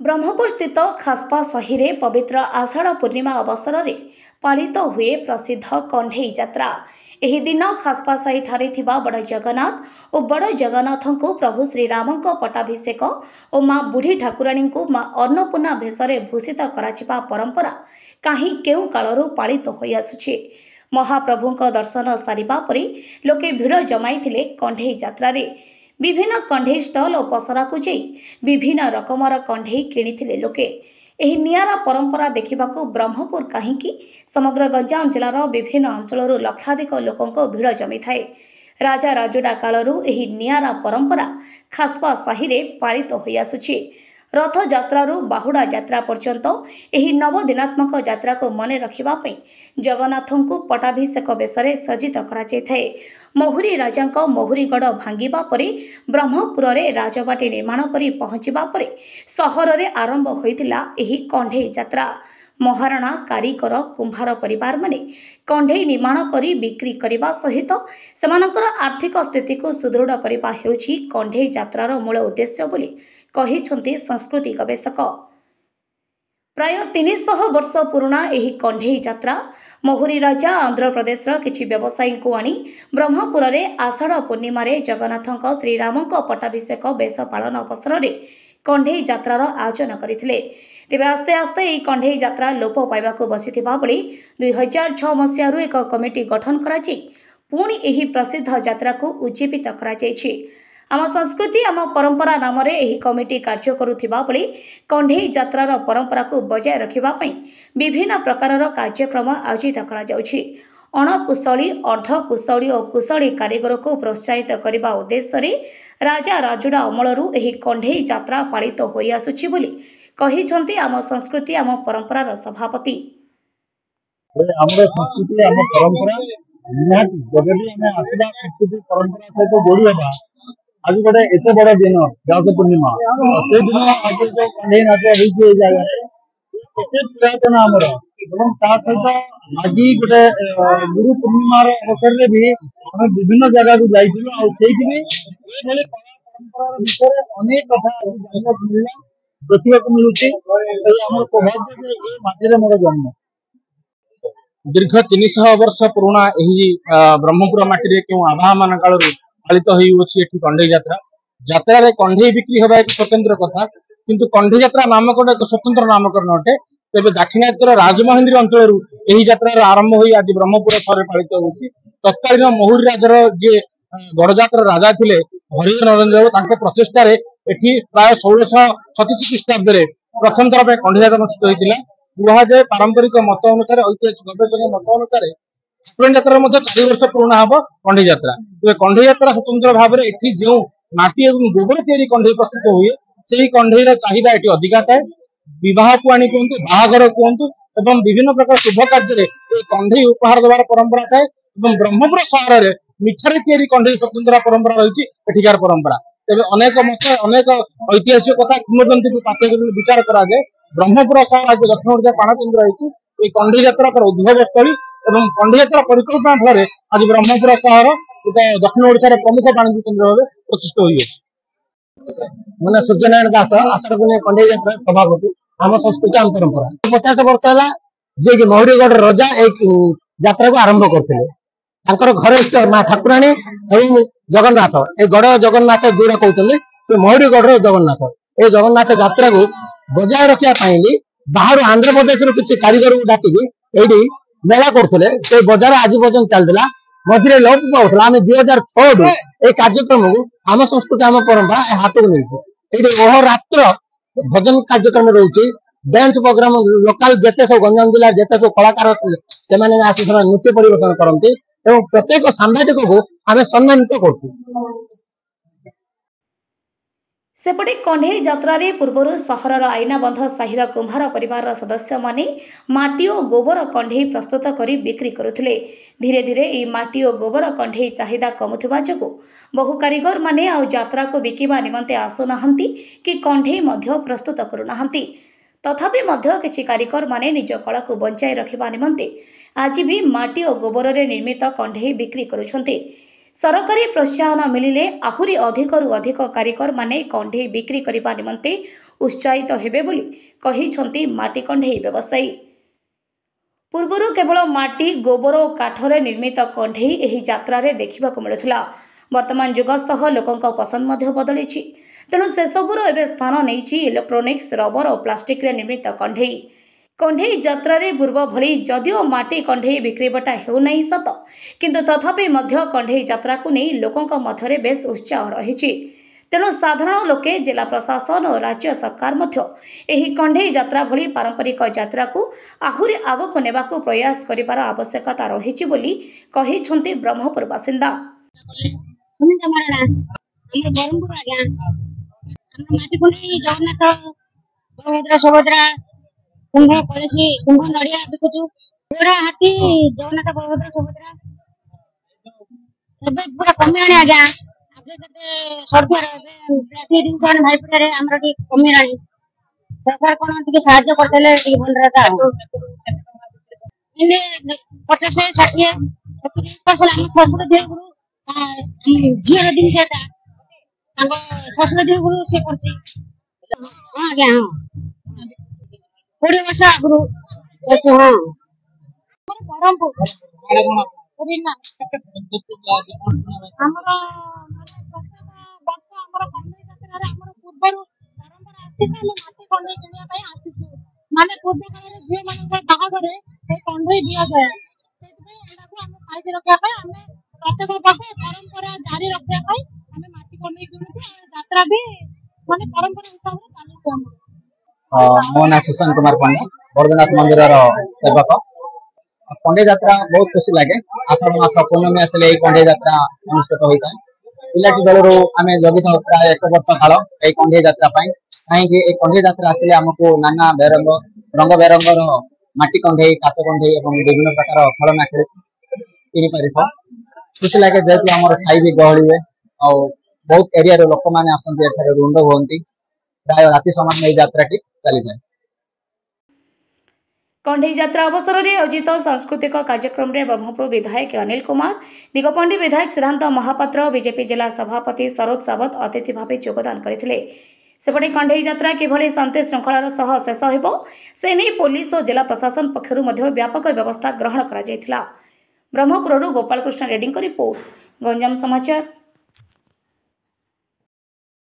ब्रह्मपुर स्थित खास्पा साहि रे पवित्र आषाढ़ पूर्णिमा अवसर में पालित हुए प्रसिद्ध कंढेई यात्रा। एही दिन खास्पा साहि ठारे थिबा बड़ जगन्नाथ और बड़ जगन्नाथ को प्रभु श्रीराम पट्टाभिषेक और माँ बुढ़ी ठाकुराणी को माँ अन्नपूर्णा भेषरे भूषित कराजिबा परंपरा कहीं केउ कालरू पालित होई आसुछि। महाप्रभुଙ୍କ दर्शन सारिबा परे लोके भिड़ जमाइथिले कंढेई यात्रा रे। विभिन्न कंढेई स्टल और पसरा को जाई विभिन्न रकमर कंढेई किणिथिले लोके। एही नियारा परंपरा देखिबाकू ब्रह्मपुर कहीं समग्र गंजाम जिलार विभिन्न अंचलरू लक्षाधिक लोकंक भिड़ जमी थाए। राजा राजुडा कालरू एही नियारा परंपरा खास्पा साहि रे पालित होई आसुछि। रथ यात्रारू बाहुड़ा यात्रा पर्यंत एही नवदिनात्मक यात्रा को मने रखिबा पई जगन्नाथଙ୍କୁ पट्टाभिषेक बेसरे सज्जित करा जायथाए। महुरी राजांक महुरीगढ़ भांगिबा परे ब्रह्मपुर रे राजबाटी निर्माण करी पहुंचिबा परे सहर रे आरंभ होइतिला एही कंढेई यात्रा। महाराणा कारीगर कुंभार परिवार माने कंढेई निर्माण करी बिक्री करने सहित सेमानकर आर्थिक स्थिति को सुदृढ़ करने हेउछि कंढेई यात्रार मूल उद्देश्य बोली कहिछन्ति संस्कृति गवेषक। प्राय 300 वर्ष पुराना एही कंढेई यात्रा महुरी राजा आंध्र प्रदेश किछि व्यवसायी को आनी ब्रह्मपुर रे आषाढ़ पूर्णिमा रे जगन्नाथଙ୍କ श्रीरामଙ୍କ पट्टाभिषेक बेश पालन अवसर रे कंढेई यात्रार आयोजन करथिले। तेबे आस्ते आस्ते एही कंढेई यात्रा लोप पाइबाकू बसिथिबा बळी 2006 मसियारू एक कमिटी गठन कराजी पुणी एही प्रसिद्ध यात्रा को उज्जीवित करा जायछि। आम संस्कृति आम परंपरा नाम रे एही कमिटी कार्य करुथिबा बळी कंढेई यात्रार परंपरा को बजाय रखिबा पई विभिन्न प्रकारर कार्यक्रम आयोजित करा जाउछि। अणकुशली अर्धकुशली और कुशली कारीगर को प्रोत्साहित करने उद्देश्य रे राजा राजुडा अमलरू एही कंढेई यात्रा पालित होई आसुछि बोली कहिछन्ति आम संस्कृति आम परंपरार सभापति। हमर संस्कृति आम परंपरा निहाती जबभी हमें आसला संस्कृति परंपरा सहित जोड़ी होगा। आज गोटे एते बड़ दिन व्यास पूर्णिमा से दिन आज जो कंढेई नाच होइछे ए जगह रे एते पुरातन हमर एवं ता सहित आज गोटे गुरु पूर्णिमा रो अवसर रे भी हम विभिन्न जगह को जाइथिलु आ सेठी भी ए भले कला परंपरा रो विषय अनेक कथा आज जानबा मिलला देखिबा को मिलुछि। हमर सौभाग्य जे ए माटी रे मोर जन्म। दीर्घ 300 वर्ष पुराना यही ब्रह्मपुर माटी रे क्यों आभा मान काल पालित होइछि एठी कंढेई यात्रा। यात्रा रे कंढेई बिक्री होबा एक स्वतंत्र कथा किंतु कंढेई यात्रा नामकरण एक स्वतंत्र नामकरण अटे। तेबे दाक्षिणात्यर राजमहेंद्री अंचल यही यात्रा आरंभ होई आज ब्रह्मपुर शहर पालित होइछि। तत्कालीन महुरी राजार जे गड़जातर राजा थिले हरिहर नरेंद्र तांको प्रचेष्टा रे एठी प्राय 1636 ख्रीष्टाब्द रे प्रथम थर पे कंढेई यात्रा अनुष्ठित होइतिला। कुहा जाए पारंपरिक मत अनुसार ऐतिहासिक गवेषक मत अनुसार ठाकुराणी यात्रा 4 वर्ष पुराना हम कंढेई यात्रा। कंढेई यात्रा स्वतंत्र भाव में एठी जो माटी और गोबर तैयारी कंढेई प्रस्तुत हुए से कंढेई चाहिदा एठी अधिका थाए। विवाह को आनी कहतु बाहागर कहतु एवं विभिन्न प्रकार शुभ कार्य कंढेई उपहार देवार परंपरा थाए। ब्रह्मपुर सहर में मिठारे तैयारी कंढेई स्वतंत्र परंपरा रही एठिकार परंपरा। तेज अनेक मत अनेक ऐतिहासिक कथा किंवदंती को पाठ्य विचार करा जाए ब्रह्मपुर सहर आज दक्षिण ओडिशा प्राणकेन्द्र रही कंढेई यात्रा उद्भव स्थली और कंढेई यात्रा परिकल्पना फल आज ब्रह्मपुर सहर दक्षिण ओडिशा प्रमुख वाणिज्य केन्द्र भाव प्रतिष्ठित हो। मैंने सूर्यनारायण दास आषाढ़ पूर्णिमा कंढेई यात्रा सभापति आम संस्कृति आम परंपरा 50 वर्ष है जे कि महुरीगढ़ राजा एक यात्रा को आरंभ करते घर इष्ट माँ ठाकुराणी एवं जगन्नाथ ए गड़ जगन्नाथ जोड़ा कहते महुरीगढ़ जगन्नाथ ए जगन्नाथ यात्रा को बजाय रखा बाहर आंध्र प्रदेश किसी कारीगर को डाकिकी ये मेला करते बजार आज पर्यटन चलता मझे लोप पाला आम 2006 ये कार्यक्रम को आम संस्कृति आम परंपरा हाथ को नहीं ओह रात्र भजन कार्यक्रम रही डांस प्रोग्राम लोकाल जेते सब गंजाम जिला जेते सब कलाकार से नृत्य परिवेशन करते एवं प्रत्येक सांबादिक को आम सम्मानित कर। सेपटे कंढेई यात्रा रे पूर्वरु सहरर आईनाबंध साहिर कुंभार परिवार सदस्य माने माटी और गोबर कंढेई प्रस्तुत करी बिक्री करुथिले। धीरे धीरे ए माटी और गोबर कंढेई चाहिदा कमुथिबा जगु बहु कारीगर माने आ यात्रा को बिकिबा निमंते आसुनाहंती कि कंढेई मध्य प्रस्तुत करुनाहंती। तथापि मध्य किछि कारीगर माने निज कला को बंचाई रखिबा निमंते आज भी माटी और गोबर रे निर्मित कंढेई बिक्री करुछंती। सरकारी प्रोत्साहन मिलिले आहुरी अधिकरू अधिक कारीगर माने कंढे बिक्री करने निमंते उत्साहित हेबे बोली कहिसंती माटी कंढे व्यवसायी। पूर्वरु केवल माटी गोबर और काठरे निर्मित कंढे एही यात्रा रे देखिबाकु मिलुथिला। वर्तमान जुग सह लोकंक पसंद मध्य बदलिछि, तेणु से सबुर एबे स्थान नैछि इलेक्ट्रोनिक्स, रबर और प्लास्टिक रे निर्मित कंढे। कंढे यात्रा रे पूर्व भली जदिओ माटी कंढे बिक्री बटा हेउ नहीं सत, किंतु तथापि मध्य कंढे यात्रा को नहीं लोकंक मध्यरे बेस उत्साह रहिछि। तेणु साधारण लोके जिला प्रशासन और राज्य सरकार मध्य एही कंढे यात्रा भली पारंपरिक यात्रा को आहुरी आगक नेबाकू प्रयास करिबार आवश्यकता रहिछि बोली कहिसंती ब्रह्मपुर बासिंदा। सुनीता मराणा हमर बरमपुर आज्ञा हम माटी कुंडी जगन्नाथ बलभद्र सुभद्रा कुंभ कलसी कुंभ नड़िया बिकुचु घोड़ा हाथी जगन्नाथ बलभद्र सुभद्रा ଏବେ ପୁରା କମିଲାଣି ଆଜ୍ଞା। ଆଗେ କେତେ ସରୁଥିବାର ଏବେ ପ୍ରାଚୀ ଜିନିଷ ଭାଇ ପଡାରେ ଆମର ଟିକେ କମିଲାଣି। ସରକାର କଣ ଟିକେ ସାହାଯ୍ୟ କରିଦେଲେ ଟିକେ ଭଲ ରହିତା। ଏନେ 50 60 70% ଆମ ଶ୍ୱଶୁର ଝିଅ ଗୁରୁ ଝିଅର ଜିନିଷ ଏଟା ତାଙ୍କ ଶ୍ୱଶୁର ଝିଅ ଗୁରୁ ସେ କରୁଛି। ହଁ ଆଜ୍ଞା ହଁ 20 ବର୍ଷ ଆଗରୁ ହଁ ବରମପୁର ପୁରୀନା ଆମର ବର୍ଷ ଆମର କଣ୍ଡେଇ ଯାତ୍ରାରେ ଆମର ପୂର୍ବରୁ ପରମ୍ପରା ଅଛି ଆମେ ମାଟି କଣ୍ଡେଇ କିଣିବା ପାଇଁ ଆସିଛୁ। ମାନେ ପୂର୍ବ କାଳରେ ଝିଅ ମାନଙ୍କ ବାହାଘରରେ ସେ କଣ୍ଡେଇ ଦିଆଯାଏ, ସେଥିପାଇଁ ଏଟାକୁ ଆମେ ସାଇତି ରଖିବା ପାଇଁ ଆମେ ପ୍ରତ୍ୟେକ ବର୍ଷ ପରମ୍ପରା ଜାରି ରଖିବା ପାଇଁ ଆମେ ମାଟି କଣ୍ଡେଇ କିଣୁଛୁ। ଆଉ ଯାତ୍ରା ବି ମାନେ ପରମ୍ପରା ହିସାବରେ ଚାଲିଛି ଆମର। ମୋ ନାଁ ସୁଶାନ୍ତ କୁମାର ପଣ୍ଡା, ବୈଦ୍ୟନାଥ ମନ୍ଦିରର ସେବକ। कंढे यात्रा बहुत खुशी लगे। आषाढ़ मास पूर्णमी आसिले कंढे यात्रा अनुष्ठित होता है। पिलाटी बेलू आम जगी था प्राय 1 वर्ष काल ये कंढे यात्रा कहीं कंढे यात्रा आसिले आमको नाना रंग बेरंगर माटी कंढे काच कंढे और विभिन्न प्रकार खेलना किनी पार खुशी लगे। जेहेतु आम साई भी गहली हुए और बहुत एरिया लोक मैंने आसती रुंड हुंती प्राय राति समय यात्रा टी चली जाए। कंढे यात्रा अवसर में आयोजित सांस्कृतिक कार्यक्रम में ब्रह्मपुर विधायक अनिल कुमार, दिगपंडी विधायक सिद्धांत महापात्र, बीजेपी जिला सभापति सरोज सावत अतिथि भाव योगदान करथिले। सेपटे कंढे यात्रा किभली शांति श्रृंखलार सह शेष हेबो से नहीं पुलिस और जिला प्रशासन पक्षरु मध्य व्यापक व्यवस्था ग्रहण करा जायथिला। ब्रह्मपुरରୁ ଗୋପାଳକୃଷ୍ଣ ରେଡ୍ଡୀଙ୍କ रिपोर्ट, गंजाम समाचार।